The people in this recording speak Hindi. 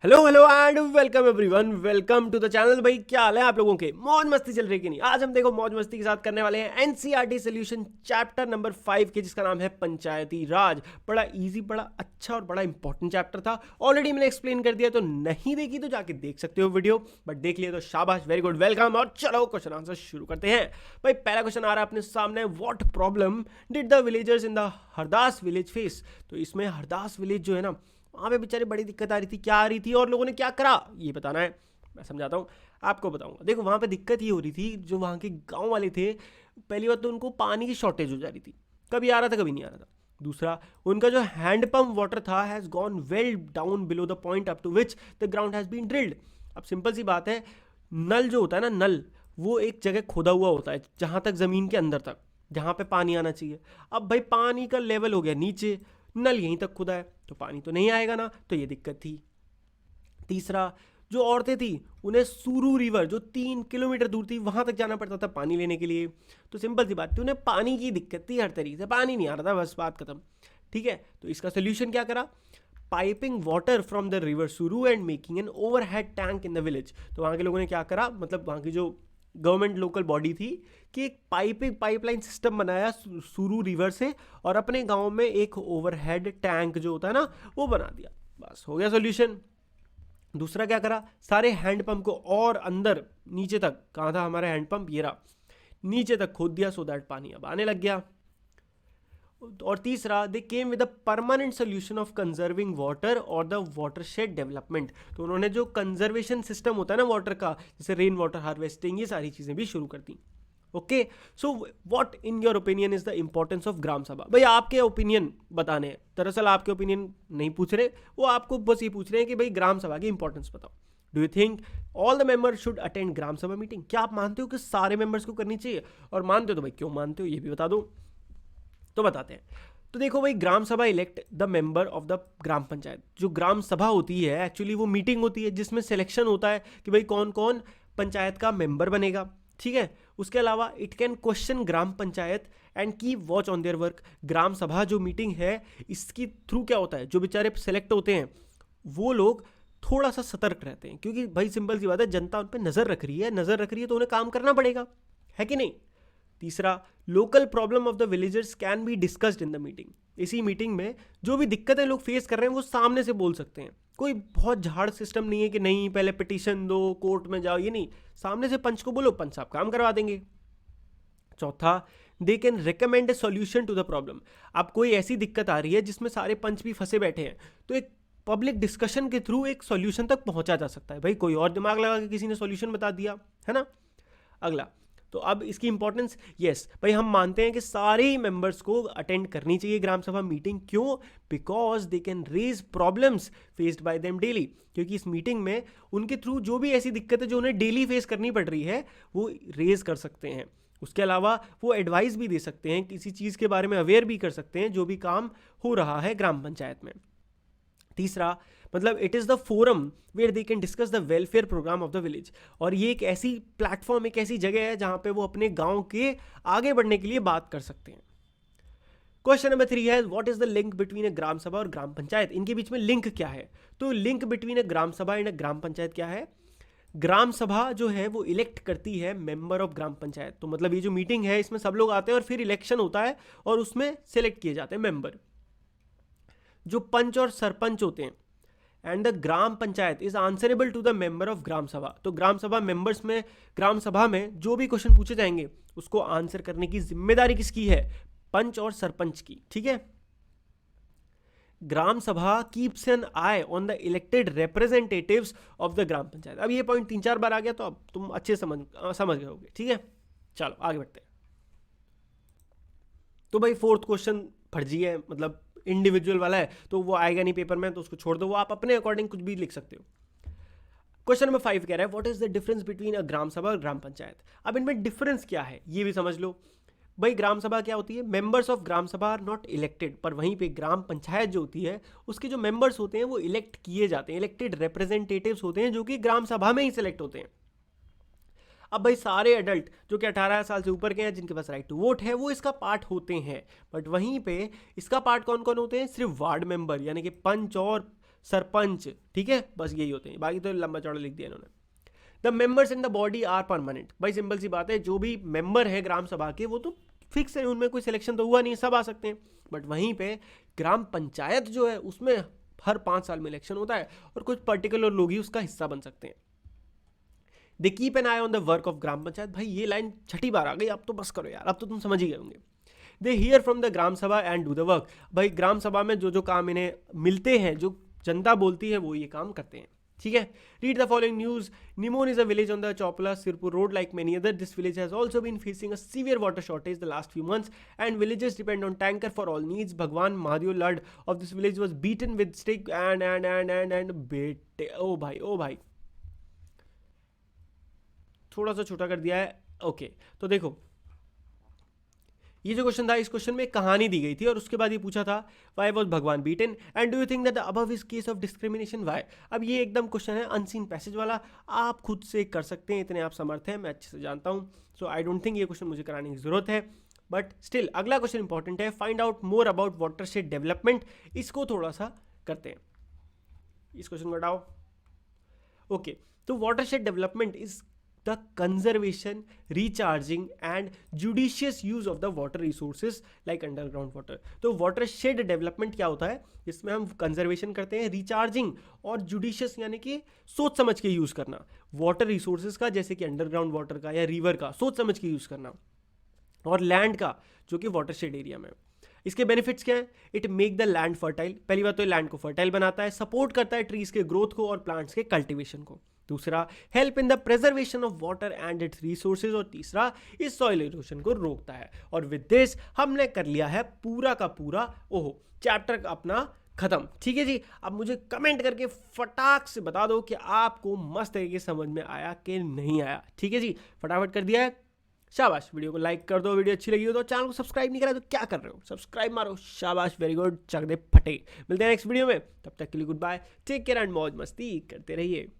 Hello hello and welcome everyone, welcome to the channel. भाई क्या हाल है आप लोगों के? मौज मस्ती चल रही है कि नहीं? आज हम देखो मौज मस्ती के साथ करने वाले हैं एनसीईआरटी सॉल्यूशन चैप्टर नंबर 5 के, जिसका नाम है पंचायती राज। बड़ा इजी, बड़ा अच्छा और बड़ा इंपॉर्टेंट चैप्टर था। ऑलरेडी मैंने एक्सप्लेन कर दिया, तो नहीं देखी तो जाके देख सकते हो वीडियो, बट देख लिया तो शाबाश, वेरी गुड, वेलकम। और चलो क्वेश्चन आंसर शुरू करते हैं। भाई पहला क्वेश्चन आ रहा है अपने सामने, what problem did the villagers in the Hardas village face. तो इसमें हरदास विलेज जो है ना, वहाँ पे बेचारे बड़ी दिक्कत आ रही थी। क्या आ रही थी और लोगों ने क्या करा, ये बताना है। मैं समझाता हूँ, आपको बताऊंगा। देखो वहाँ पे दिक्कत ये हो रही थी, जो वहाँ के गांव वाले थे, पहली बात तो उनको पानी की शॉर्टेज हो जा रही थी। कभी आ रहा था, कभी नहीं आ रहा था। दूसरा, उनका जो हैंड पंप वाटर था has gone well down below the point up to which the ground has been drilled. अब सिंपल सी बात है, नल जो होता है ना, नल वो एक जगह खोदा हुआ होता है, जहाँ तक ज़मीन के अंदर तक, जहाँ पे पानी आना चाहिए। अब भाई पानी का लेवल हो गया नीचे, नल यहीं तक खुदा है, तो पानी तो नहीं आएगा ना, तो ये दिक्कत थी। तीसरा, जो औरतें थी उन्हें सुरू रिवर जो 3 किलोमीटर दूर थी वहां तक जाना पड़ता था पानी लेने के लिए। तो सिंपल सी बात थी, उन्हें पानी की दिक्कत थी, हर तरीके से पानी नहीं आ रहा था, बस बात खत्म। ठीक है, तो इसका सोल्यूशन क्या करा? Piping water from the river Suru and making an overhead tank in the village. तो वहाँ के लोगों ने क्या करा, मतलब वहाँ की जो गवर्नमेंट लोकल बॉडी थी, कि एक पाइपलाइन सिस्टम बनाया सुरू रिवर से, और अपने गांव में एक ओवरहेड टैंक जो होता है ना, वो बना दिया। बस हो गया सॉल्यूशन। दूसरा क्या करा, सारे हैंडपंप को और अंदर नीचे तक, कहाँ था हमारा हैंडपंप, ये रहा, नीचे तक खोद दिया, सो दैट पानी अब आने लग गया। और तीसरा, they came with a permanent solution of conserving water और द वाटरशेड डेवलपमेंट। तो उन्होंने जो कंजर्वेशन सिस्टम होता है ना वाटर का, जैसे रेन वाटर हार्वेस्टिंग, ये सारी चीज़ें भी शुरू कर दी। Okay, so what in your opinion is the importance of gram sabha? भाई आपके ओपिनियन बताने हैं, दरअसल आपके ओपिनियन नहीं पूछ रहे वो, आपको बस ये पूछ रहे हैं कि भाई ग्राम सभा की इंपॉर्टेंस बताओ। Do you think all the member should attend gram sabha meeting? क्या आप मानते हो कि सारे मेंबर्स को करनी चाहिए? और मानते हो तो भाई क्यों मानते हो, ये भी बता दो। तो बताते हैं। तो देखो भाई, gram sabha elect the member of the gram panchayat. जो ग्राम सभा होती है एक्चुअली वो मीटिंग होती है जिसमें सिलेक्शन होता है कि भाई कौन कौन पंचायत का मेंबर बनेगा। ठीक है, उसके अलावा it can question gram panchayat and keep watch on their work. Gram sabha जो मीटिंग है, इसकी थ्रू क्या होता है, जो बेचारे सेलेक्ट होते हैं वो लोग थोड़ा सा सतर्क रहते हैं, क्योंकि भाई सिंपल सी बात है, जनता उन पर नजर रख रही है, नजर रख रही है तो उन्हें काम करना पड़ेगा, है कि नहीं? तीसरा, local problem of the villagers can be discussed in the meeting. इसी मीटिंग में जो भी दिक्कतें लोग फेस कर रहे हैं वो सामने से बोल सकते हैं। कोई बहुत झाड़ सिस्टम नहीं है कि नहीं पहले पिटीशन दो, कोर्ट में जाओ, ये नहीं। सामने से पंच को बोलो, पंच साहब काम करवा देंगे। चौथा, they can recommend a solution to the problem. अब कोई ऐसी दिक्कत आ रही है जिसमें सारे पंच भी फंसे बैठे हैं, तो एक पब्लिक डिस्कशन के थ्रू एक सॉल्यूशन तक पहुंचा जा सकता है। भाई कोई और दिमाग लगा के किसी ने सॉल्यूशन बता दिया, है ना। अगला, तो अब इसकी इंपॉर्टेंस, यस भाई हम मानते हैं कि सारे ही मेंबर्स को अटेंड करनी चाहिए ग्राम सभा मीटिंग। क्यों? Because they can raise problems faced by them daily. क्योंकि इस मीटिंग में उनके थ्रू जो भी ऐसी दिक्कतें जो उन्हें डेली फेस करनी पड़ रही है वो रेज कर सकते हैं। उसके अलावा वो एडवाइस भी दे सकते हैं, किसी चीज़ के बारे में अवेयर भी कर सकते हैं जो भी काम हो रहा है ग्राम पंचायत में। तीसरा, मतलब it is the forum where they can discuss the welfare programme of the village. और ये एक ऐसी प्लेटफॉर्म, एक ऐसी जगह है जहां पे वो अपने गांव के आगे बढ़ने के लिए बात कर सकते हैं। क्वेश्चन नंबर 3 है, what is the link between a gram sabha और ग्राम पंचायत? इनके बीच में लिंक क्या है? तो लिंक बिटवीन अ ग्राम सभा एंड अ ग्राम पंचायत क्या है? ग्राम सभा जो है वो इलेक्ट करती है मेंबर ऑफ ग्राम पंचायत। तो मतलब ये जो मीटिंग है इसमें सब लोग आते हैं और फिर इलेक्शन होता है और उसमें सेलेक्ट किए जाते हैं मेंबर। जो पंच और सरपंच होते हैं, and the gram panchayat is answerable to the member of gram sabha. तो ग्राम सभा मेंबर्स में, ग्राम सभा में जो भी क्वेश्चन पूछे जाएंगे उसको आंसर करने की जिम्मेदारी किसकी है? पंच और सरपंच की। ठीक है, gram sabha keeps an eye on the elected representatives of the gram panchayat. अब ये पॉइंट 3-4 बार आ गया तो अब तुम अच्छे समझ गए होगे। ठीक है, चलो आगे बढ़ते हैं। तो भाई फोर्थ क्वेश्चन फर्जी है, मतलब इंडिविजुअल वाला है, तो वो आएगा नहीं पेपर में, तो उसको छोड़ दो, वो आप अपने अकॉर्डिंग कुछ भी लिख सकते हो। क्वेश्चन नंबर 5 कह रहा है, what is the difference between a gram sabha और ग्राम पंचायत? अब इनमें डिफरेंस क्या है ये भी समझ लो। भाई ग्राम सभा क्या होती है? मेंबर्स ऑफ ग्राम सभा आर नॉट इलेक्टेड। पर वहीं पे ग्राम पंचायत जो होती है उसके जो मेंबर्स होते हैं वो इलेक्ट किए जाते हैं, इलेक्टेड रिप्रेजेंटेटिव्स होते हैं जो कि ग्राम सभा में ही सिलेक्ट होते हैं। अब भाई सारे एडल्ट जो कि 18 साल से ऊपर के हैं, जिनके पास राइट टू वोट है, वो इसका पार्ट होते हैं। बट वहीं पे इसका पार्ट कौन कौन होते हैं? सिर्फ वार्ड मेंबर, यानी कि पंच और सरपंच, ठीक है, बस यही होते हैं, बाकी तो लंबा चौड़ा लिख दिया इन्होंने। The members in the body are permanent, भाई सिंपल सी बात है, जो भी मेंबर है ग्राम सभा के वो तो फिक्स है, उनमें कोई सिलेक्शन तो हुआ नहीं, सब आ सकते हैं। बट वहीं पे ग्राम पंचायत जो है उसमें हर 5 साल में इलेक्शन होता है और कुछ पर्टिकुलर लोग ही उसका हिस्सा बन सकते हैं। They keep an eye on the work of gram panchayat, भाई ये लाइन छठी बार आ गई, अब तो बस करो यार, अब तो तुम समझ ही गए होंगे। They hear from the gram सभा एंड डू द वर्क, भाई ग्राम सभा में जो जो काम इन्हें मिलते हैं, जो जनता बोलती है, वो ये काम करते हैं, ठीक है। Read the following news. Nimon is a village on the Choupla Sirpur road like many other. This village has also been facing a severe water shortage the last few months and villages depend on tanker for all needs. भगवान Mahadev lord of this village was beaten with stick and बेटे, ओ भाई थोड़ा सा छोटा कर दिया है, ओके। तो देखो ये जो क्वेश्चन था, इस क्वेश्चन में कहानी दी गई थी और उसके बाद ये पूछा था व्हाई वाज भगवान beaten and do you think that the above is case of discrimination why. अब ये एकदम क्वेश्चन है अनसीन पैसेज वाला, आप खुद से कर सकते हैं, इतने आप समर्थ हैं, मैं अच्छे से जानता हूँ। सो आई डोंट थिंक ये क्वेश्चन मुझे कराने की जरूरत है, बट स्टिल अगला क्वेश्चन इंपॉर्टेंट है। Find out more about watershed development, इसको थोड़ा सा करते हैं, इस क्वेश्चन को हटाओ, ओके। तो watershed development is the conservation, recharging and judicious use of the water resources like underground water। तो watershed development क्या होता है, इसमें हम कंजर्वेशन करते हैं, रिचार्जिंग और जुडिशियस यानी कि सोच समझ के यूज करना वाटर रिसोर्सेज का, जैसे कि अंडरग्राउंड वाटर का या रिवर का सोच समझ के यूज करना, और लैंड का जो कि वाटरशेड एरिया में। इसके बेनिफिट्स क्या है, it make the land fertile, पहली बात तो लैंड को फर्टाइल बनाता है, सपोर्ट करता है ट्रीज के ग्रोथ को और प्लांट्स के कल्टीवेशन को। दूसरा, help in the preservation of water and it's resources, और तीसरा, इस सॉइल इरोजन को रोकता है। और विद दिस हमने कर लिया है पूरा का पूरा चैप्टर अपना खत्म, ठीक है जी। अब मुझे कमेंट करके फटाक से बता दो कि आपको मस्त तरीके से समझ में आया कि नहीं आया, ठीक है जी। फटाफट कर दिया है, शाबाश। वीडियो को लाइक कर दो, वीडियो अच्छी लगी हो तो चैनल को सब्सक्राइब नहीं करा तो क्या कर रहे हो, सब्सक्राइब मारो, शाबाश, वेरी गुड, चक दे फटे। मिलते हैं नेक्स्ट वीडियो में, तब तक के लिए goodbye, take care and मौज मस्ती करते रहिए।